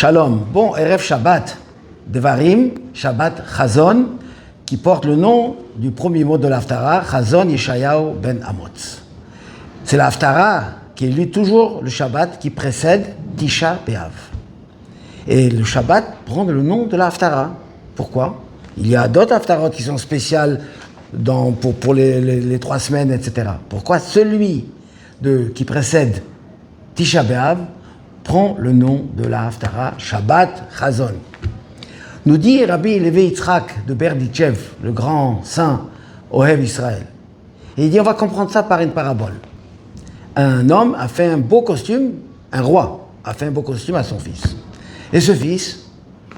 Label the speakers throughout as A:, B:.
A: Shalom, bon Erev Shabbat, Devarim, Shabbat Chazon, qui porte le nom du premier mot de l'Haftara, Chazon Yeshayahu ben Amotz. C'est l'Haftara qui est lu toujours le Shabbat qui précède Tisha B'Av. Et le Shabbat prend le nom de l'Haftara. Pourquoi? Il y a d'autres Haftarot qui sont spéciales pour les 3 semaines, etc. Pourquoi celui qui précède Tisha B'Av prend le nom de la Haftara, Shabbat Chazon. Nous dit Rabbi Levi Yitzhak de Berdichev, le grand saint Ohev Israël. Et il dit, on va comprendre ça par une parabole. Un homme a fait un beau costume, un roi a fait un beau costume à son fils. Et ce fils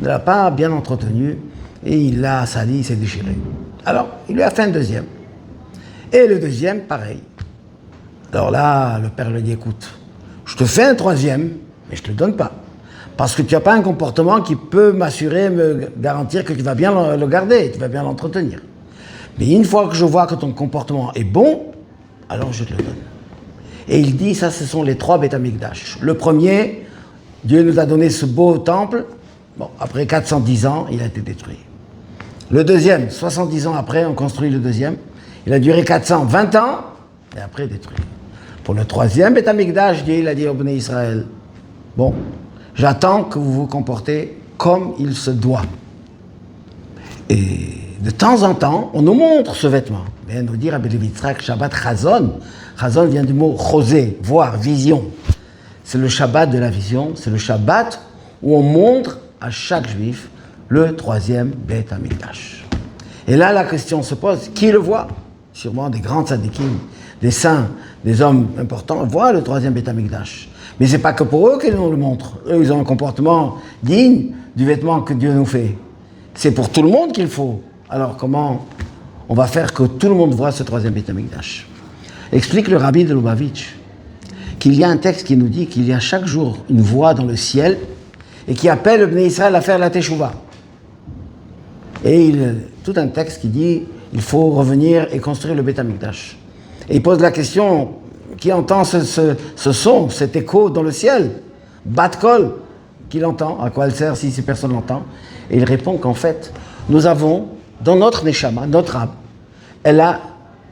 A: ne l'a pas bien entretenu et il l'a sali, il s'est déchiré. Alors, il lui a fait un deuxième. Et le deuxième, pareil. Alors là, le père lui dit, écoute, je te fais un troisième, mais je ne te le donne pas. Parce que tu n'as pas un comportement qui peut me garantir que tu vas bien le garder, tu vas bien l'entretenir. Mais une fois que je vois que ton comportement est bon, alors je te le donne. Et il dit, ça, ce sont les 3 Beth Amikdash. Le premier, Dieu nous a donné ce beau temple. Bon, après 410 ans, il a été détruit. Le deuxième, 70 ans après, on construit le deuxième. Il a duré 420 ans, et après détruit. Pour le troisième Beth Amikdash, Dieu il a dit au Bnei Israël, bon, j'attends que vous vous comportez comme il se doit. Et de temps en temps, on nous montre ce vêtement. Mais nous dit Rabbi Levi Yitzhak, Shabbat Chazon. Chazon vient du mot chosé, voir, vision. C'est le Shabbat de la vision, c'est le Shabbat où on montre à chaque juif le 3e Beth Amikdash. Et là, la question se pose, qui le voit? Sûrement des grands tzadikim, des saints, des hommes importants voient le 3e Beth Amikdash. Mais c'est pas que pour eux qu'ils nous le montrent. Eux, ils ont un comportement digne du vêtement que Dieu nous fait. C'est pour tout le monde qu'il faut. Alors comment on va faire que tout le monde voit ce 3e Beth Amikdash? Explique le rabbi de Lubavitch qu'il y a un texte qui nous dit qu'il y a chaque jour une voix dans le ciel et qui appelle le Bnei Israël à faire la Teshuvah. Et tout un texte qui dit il faut revenir et construire le Beth Amikdash. Et il pose la question, qui entend ce son, cet écho dans le ciel? Bat Kol, qui l'entend? À quoi elle sert si personne l'entend? Et il répond qu'en fait, nous avons, dans notre Neshama, notre âme, elle a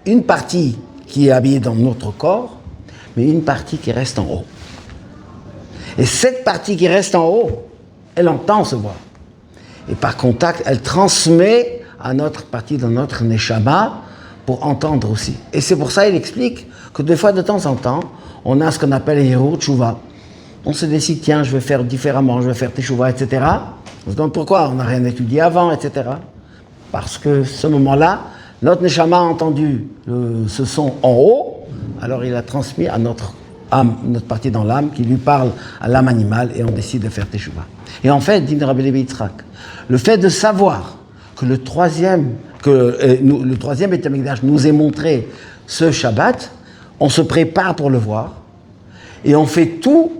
A: une partie qui est habillée dans notre corps, mais une partie qui reste en haut. Et cette partie qui reste en haut, elle entend ce voix. Et par contact, elle transmet à notre partie dans notre Neshama pour entendre aussi. Et c'est pour ça qu'il explique que des fois, de temps en temps, on a ce qu'on appelle Hirur Teshuvah. On se décide, tiens, je vais faire différemment, je vais faire Teshuvah, etc. On se demande pourquoi, on n'a rien étudié avant, etc. Parce que ce moment-là, notre Neshama a entendu ce son en haut, alors il a transmis à notre âme, notre partie dans l'âme, qui lui parle à l'âme animale, et on décide de faire Teshuvah. Et en fait, dit Rabbi Levi Yitzhak, le fait de savoir que le 3e Beth Amikdash nous est montré ce Shabbat, on se prépare pour le voir, et on fait tout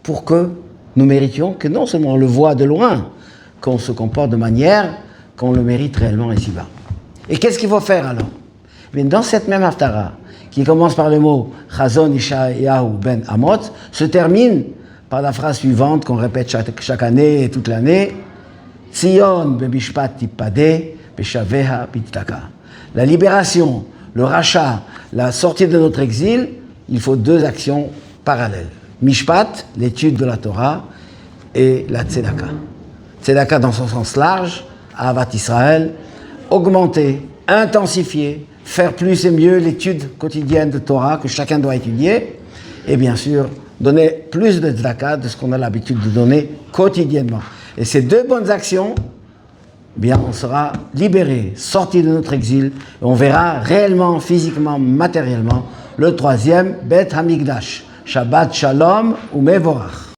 A: pour que nous méritions que non seulement on le voit de loin, qu'on se comporte de manière qu'on le mérite réellement ici-bas. Et qu'est-ce qu'il faut faire alors? Mais dans cette même Haftara, qui commence par le mot Chazon Yeshayahu ben Amotz, se termine par la phrase suivante qu'on répète chaque année et toute l'année, Tzion bemishpat tippadeh beshaveha pitaka. La libération, le rachat, la sortie de notre exil, il faut 2 actions parallèles. Mishpat, l'étude de la Torah, et la tzedaka. Tzedaka dans son sens large, Ahavat Israël, augmenter, intensifier, faire plus et mieux l'étude quotidienne de Torah que chacun doit étudier, et bien sûr, donner plus de tzedaka de ce qu'on a l'habitude de donner quotidiennement. Et ces 2 bonnes actions, bien, on sera libéré, sorti de notre exil, et on verra réellement, physiquement, matériellement, le 3e Beth Amikdash. Shabbat Shalom ou Mevorach.